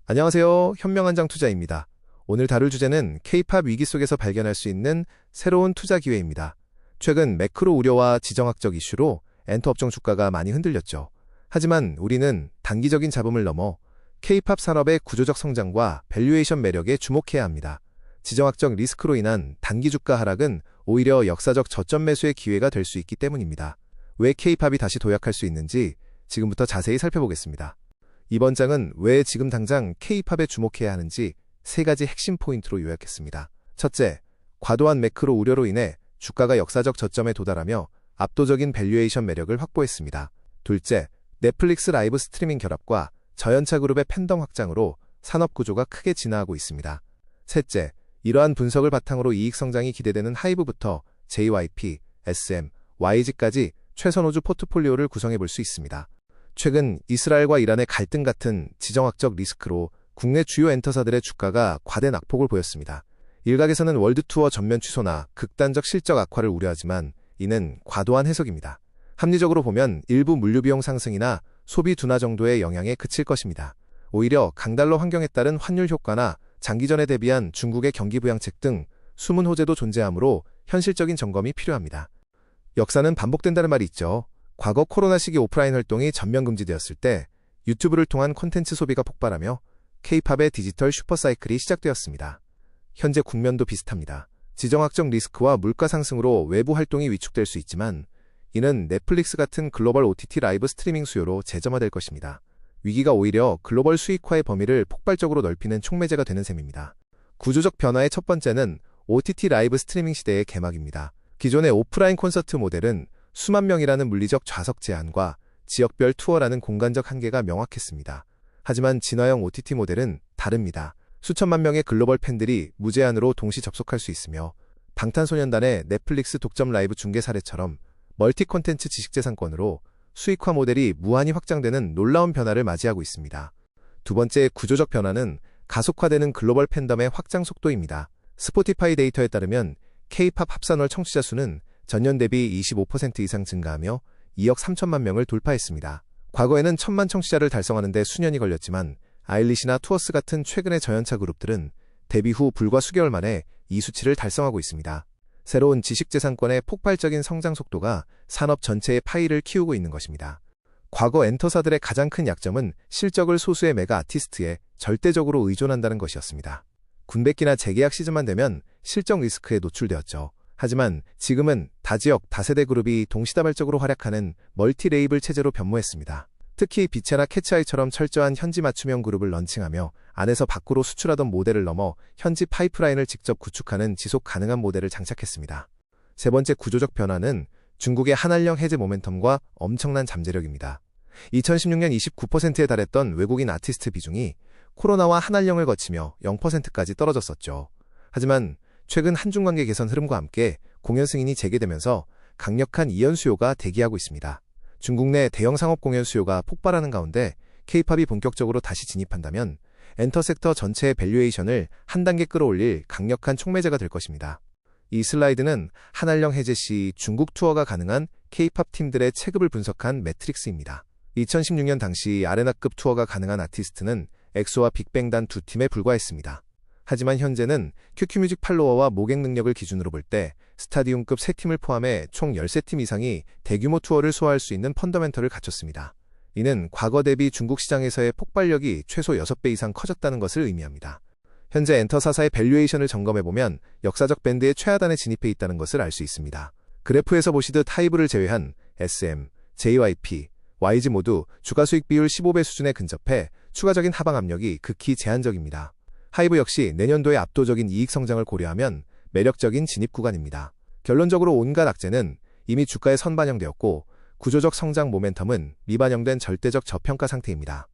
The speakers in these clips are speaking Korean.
안녕하세요. 현명한장 투자입니다. 오늘 다룰 주제는 K-팝 위기 속에서 발견할 수 있는 새로운 투자 기회입니다. 최근 매크로 우려와 지정학적 이슈로 엔터 업종 주가가 많이 흔들렸죠. 하지만 우리는 단기적인 잡음을 넘어 K-팝 산업의 구조적 성장과 밸류에이션 매력에 주목해야 합니다. 지정학적 리스크로 인한 단기 주가 하락은 오히려 역사적 저점 매수의 기회가 될 수 있기 때문입니다. 왜 K-팝이 다시 도약할 수 있는지 지금부터 자세히 살펴보겠습니다. 이번 장은 왜 지금 당장 K-팝에 주목해야 하는지 세 가지 핵심 포인트로 요약했습니다. 첫째, 과도한 매크로 우려로 인해 주가가 역사적 저점에 도달하며 압도적인 밸류에이션 매력을 확보했습니다. 둘째, 넷플릭스 라이브 스트리밍 결합과 저연차 그룹의 팬덤 확장으로 산업 구조가 크게 진화하고 있습니다. 셋째, 이러한 분석을 바탕으로 이익 성장이 기대되는 하이브부터 JYP, SM, YG까지 최선호주 포트폴리오를 구성해 볼 수 있습니다. 최근 이스라엘과 이란의 갈등 같은 지정학적 리스크로 국내 주요 엔터사들의 주가가 과대 낙폭을 보였습니다. 일각에서는 월드투어 전면 취소나 극단적 실적 악화를 우려하지만 이는 과도한 해석입니다. 합리적으로 보면 일부 물류비용 상승이나 소비 둔화 정도의 영향에 그칠 것입니다. 오히려 강달러 환경에 따른 환율 효과나 장기전에 대비한 중국의 경기 부양책 등 숨은 호재도 존재하므로 현실적인 점검이 필요합니다. 역사는 반복된다는 말이 있죠. 과거 코로나 시기 오프라인 활동이 전면 금지되었을 때 유튜브를 통한 콘텐츠 소비가 폭발하며 K-팝의 디지털 슈퍼사이클이 시작되었습니다. 현재 국면도 비슷합니다. 지정학적 리스크와 물가 상승으로 외부 활동이 위축될 수 있지만 이는 넷플릭스 같은 글로벌 OTT 라이브 스트리밍 수요로 재점화될 것입니다. 위기가 오히려 글로벌 수익화의 범위를 폭발적으로 넓히는 촉매제가 되는 셈입니다. 구조적 변화의 첫 번째는 OTT 라이브 스트리밍 시대의 개막입니다. 기존의 오프라인 콘서트 모델은 수만 명이라는 물리적 좌석 제한과 지역별 투어라는 공간적 한계가 명확했습니다. 하지만 진화형 OTT 모델은 다릅니다. 수천만 명의 글로벌 팬들이 무제한으로 동시 접속할 수 있으며 방탄소년단의 넷플릭스 독점 라이브 중계 사례처럼 멀티 콘텐츠 지식재산권으로 수익화 모델이 무한히 확장되는 놀라운 변화를 맞이하고 있습니다. 두 번째 구조적 변화는 가속화되는 글로벌 팬덤의 확장 속도입니다. 스포티파이 데이터에 따르면 K-팝 합산월 청취자 수는 전년 대비 25% 이상 증가하며 2억 3천만 명을 돌파했습니다. 과거에는 1,000만 청취자를 달성하는 데 수년이 걸렸지만 아일리시나 투어스 같은 최근의 저연차 그룹들은 데뷔 후 불과 수개월 만에 이 수치를 달성하고 있습니다. 새로운 지식재산권의 폭발적인 성장 속도가 산업 전체의 파이를 키우고 있는 것입니다. 과거 엔터사들의 가장 큰 약점은 실적을 소수의 메가 아티스트에 절대적으로 의존한다는 것이었습니다. 군백기나 재계약 시즌만 되면 실적 리스크에 노출되었죠. 하지만 지금은 다지역, 다세대 그룹이 동시다발적으로 활약하는 멀티 레이블 체제로 변모했습니다. 특히 비체나 캐치아이처럼 철저한 현지 맞춤형 그룹을 런칭하며 안에서 밖으로 수출하던 모델을 넘어 현지 파이프라인을 직접 구축하는 지속 가능한 모델을 장착했습니다. 세 번째 구조적 변화는 중국의 한한령 해제 모멘텀과 엄청난 잠재력입니다. 2016년 29%에 달했던 외국인 아티스트 비중이 코로나와 한한령을 거치며 0%까지 떨어졌었죠. 하지만 최근 한중관계 개선 흐름과 함께 공연 승인이 재개되면서 강력한 이연 수요가 대기하고 있습니다. 중국 내 대형 상업 공연 수요가 폭발하는 가운데 K-팝이 본격적으로 다시 진입한다면 엔터 섹터 전체의 밸류에이션을 한 단계 끌어올릴 강력한 촉매제가 될 것입니다. 이 슬라이드는 한한령 해제 시 중국 투어가 가능한 K-팝 팀들의 체급을 분석한 매트릭스입니다. 2016년 당시 아레나급 투어가 가능한 아티스트는 엑소와 빅뱅단 두 팀에 불과했습니다. 하지만 현재는 QQ뮤직 팔로워와 모객 능력을 기준으로 볼 때 스타디움급 3팀을 포함해 총 13팀 이상이 대규모 투어를 소화할 수 있는 펀더멘털을 갖췄습니다. 이는 과거 대비 중국 시장에서의 폭발력이 최소 6배 이상 커졌다는 것을 의미합니다. 현재 엔터사사의 밸류에이션을 점검해보면 역사적 밴드의 최하단에 진입해 있다는 것을 알 수 있습니다. 그래프에서 보시듯 하이브를 제외한 SM, JYP, YG 모두 주가 수익 비율 15배 수준에 근접해 추가적인 하방 압력이 극히 제한적입니다. 하이브 역시 내년도의 압도적인 이익 성장을 고려하면 매력적인 진입 구간입니다. 결론적으로 온갖 악재는 이미 주가에 선반영되었고 구조적 성장 모멘텀은 미반영된 절대적 저평가 상태입니다.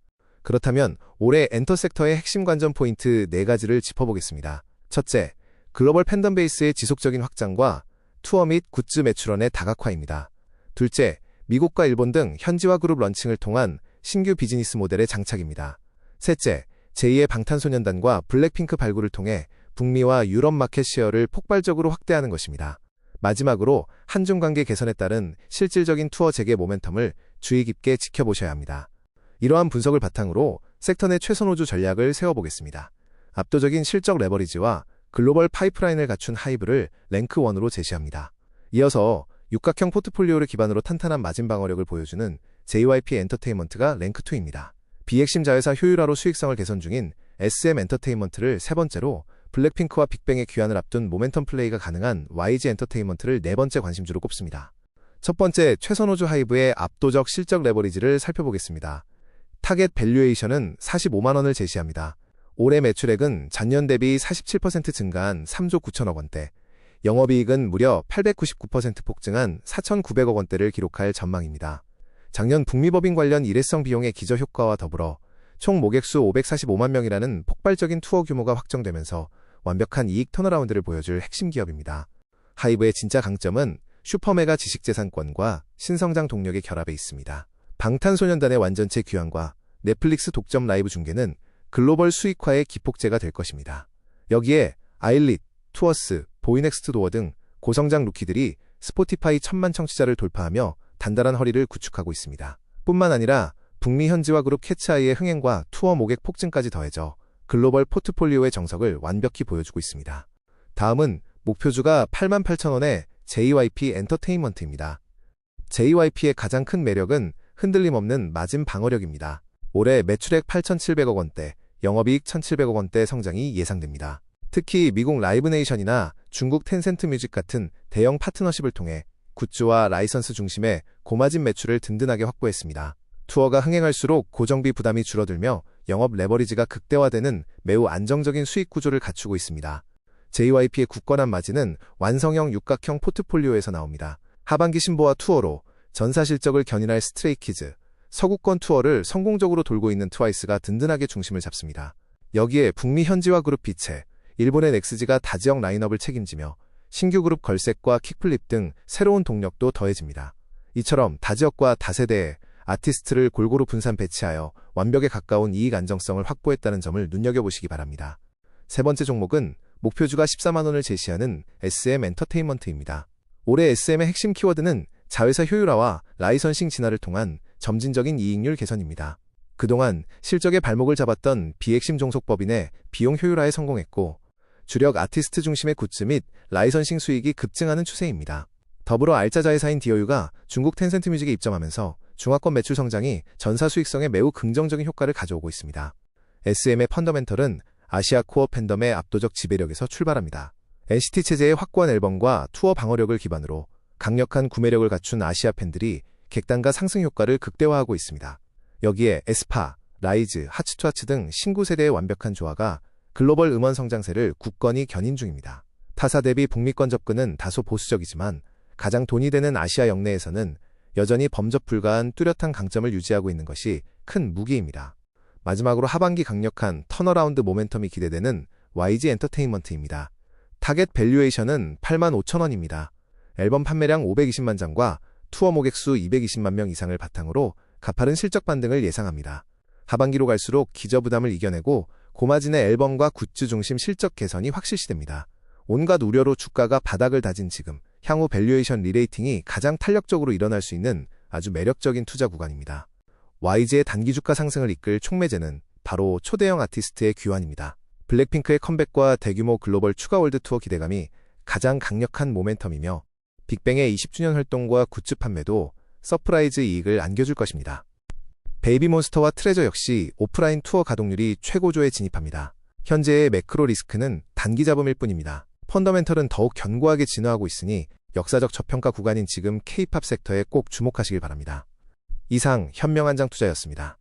그렇다면 올해 엔터 섹터의 핵심 관전 포인트 4가지를 짚어보겠습니다. 첫째, 글로벌 팬덤 베이스의 지속적인 확장과 투어 및 굿즈 매출원의 다각화입니다. 둘째, 미국과 일본 등 현지화 그룹 런칭을 통한 신규 비즈니스 모델의 장착입니다. 셋째, 제2의 방탄소년단과 블랙핑크 발굴을 통해 북미와 유럽 마켓 쉐어를 폭발적으로 확대하는 것입니다. 마지막으로 한중 관계 개선에 따른 실질적인 투어 재개 모멘텀을 주의 깊게 지켜보셔야 합니다. 이러한 분석을 바탕으로 섹터 내 최선호주 전략을 세워보겠습니다. 압도적인 실적 레버리지와 글로벌 파이프라인을 갖춘 하이브를 랭크 1으로 제시합니다. 이어서 육각형 포트폴리오를 기반으로 탄탄한 마진 방어력을 보여주는 JYP 엔터테인먼트가 랭크 2입니다. 비핵심 자회사 효율화로 수익성을 개선 중인 SM 엔터테인먼트를 세 번째로, 블랙핑크와 빅뱅의 귀환을 앞둔 모멘텀 플레이가 가능한 YG 엔터테인먼트를 네 번째 관심주로 꼽습니다. 첫 번째, 최선호주 하이브의 압도적 실적 레버리지를 살펴보겠습니다. 타겟 밸류에이션은 45만원을 제시합니다. 올해 매출액은 전년 대비 47% 증가한 3조 9천억 원대, 영업이익은 무려 899% 폭증한 4,900억 원대를 기록할 전망입니다. 작년 북미법인 관련 일회성 비용의 기저효과와 더불어 총 모객수 545만 명이라는 폭발적인 투어 규모가 확정되면서 완벽한 이익 턴어라운드를 보여줄 핵심 기업입니다. 하이브의 진짜 강점은 슈퍼메가 지식재산권과 신성장 동력의 결합에 있습니다. 방탄소년단의 완전체 귀환과 넷플릭스 독점 라이브 중계는 글로벌 수익화의 기폭제가 될 것입니다. 여기에 아일릿, 투어스, 보이넥스트도어 등 고성장 루키들이 스포티파이 1,000만 청취자를 돌파하며 단단한 허리를 구축하고 있습니다. 뿐만 아니라 북미 현지화 그룹 캐치아이의 흥행과 투어 모객 폭증까지 더해져 글로벌 포트폴리오의 정석을 완벽히 보여주고 있습니다. 다음은 목표주가 88,000원의 JYP 엔터테인먼트입니다. JYP의 가장 큰 매력은 흔들림 없는 마진 방어력입니다. 올해 매출액 8,700억 원대, 영업이익 1,700억 원대 성장이 예상됩니다. 특히 미국 라이브네이션이나 중국 텐센트 뮤직 같은 대형 파트너십을 통해 굿즈와 라이선스 중심의 고마진 매출을 든든하게 확보했습니다. 투어가 흥행할수록 고정비 부담이 줄어들며 영업 레버리지가 극대화되는 매우 안정적인 수익 구조를 갖추고 있습니다. JYP의 굳건한 마진은 완성형 육각형 포트폴리오에서 나옵니다. 하반기 신보와 투어로 전사 실적을 견인할 스트레이키즈, 서구권 투어를 성공적으로 돌고 있는 트와이스가 든든하게 중심을 잡습니다. 여기에 북미 현지화 그룹 비체, 일본의 넥스지가 다지역 라인업을 책임지며 신규 그룹 걸셋과 킥플립 등 새로운 동력도 더해집니다. 이처럼 다지역과 다세대의 아티스트를 골고루 분산 배치하여 완벽에 가까운 이익 안정성을 확보했다는 점을 눈여겨보시기 바랍니다. 세 번째 종목은 목표주가 14만원을 제시하는 SM 엔터테인먼트입니다. 올해 SM의 핵심 키워드는 자회사 효율화와 라이선싱 진화를 통한 점진적인 이익률 개선입니다. 그동안 실적의 발목을 잡았던 비핵심 종속법인의 비용 효율화에 성공했고, 주력 아티스트 중심의 굿즈 및 라이선싱 수익이 급증하는 추세입니다. 더불어 알짜 자회사인 디어유가 중국 텐센트 뮤직에 입점하면서 중화권 매출 성장이 전사 수익성에 매우 긍정적인 효과를 가져오고 있습니다. SM의 펀더멘털은 아시아 코어 팬덤의 압도적 지배력에서 출발합니다. NCT 체제의 확고한 앨범과 투어 방어력을 기반으로 강력한 구매력을 갖춘 아시아 팬들이 객단가 상승 효과를 극대화하고 있습니다. 여기에 에스파, 라이즈, 하츠투하츠 등 신구 세대의 완벽한 조화가 글로벌 음원 성장세를 굳건히 견인 중입니다. 타사 대비 북미권 접근은 다소 보수적이지만 가장 돈이 되는 아시아 역내에서는 여전히 범접 불가한 뚜렷한 강점을 유지하고 있는 것이 큰 무기입니다. 마지막으로 하반기 강력한 턴어라운드 모멘텀이 기대되는 YG 엔터테인먼트입니다. 타겟 밸류에이션은 85,000원입니다. 앨범 판매량 520만 장과 투어 모객수 220만 명 이상을 바탕으로 가파른 실적 반등을 예상합니다. 하반기로 갈수록 기저 부담을 이겨내고 고마진의 앨범과 굿즈 중심 실적 개선이 확실시됩니다. 온갖 우려로 주가가 바닥을 다진 지금, 향후 밸류에이션 리레이팅이 가장 탄력적으로 일어날 수 있는 아주 매력적인 투자 구간입니다. YG의 단기 주가 상승을 이끌 촉매제는 바로 초대형 아티스트의 귀환입니다. 블랙핑크의 컴백과 대규모 글로벌 추가 월드 투어 기대감이 가장 강력한 모멘텀이며, 빅뱅의 20주년 활동과 굿즈 판매도 서프라이즈 이익을 안겨줄 것입니다. 베이비몬스터와 트레저 역시 오프라인 투어 가동률이 최고조에 진입합니다. 현재의 매크로 리스크는 단기 잡음일 뿐입니다. 펀더멘털은 더욱 견고하게 진화하고 있으니 역사적 저평가 구간인 지금 K-팝 섹터에 꼭 주목하시길 바랍니다. 이상 현명한장 투자였습니다.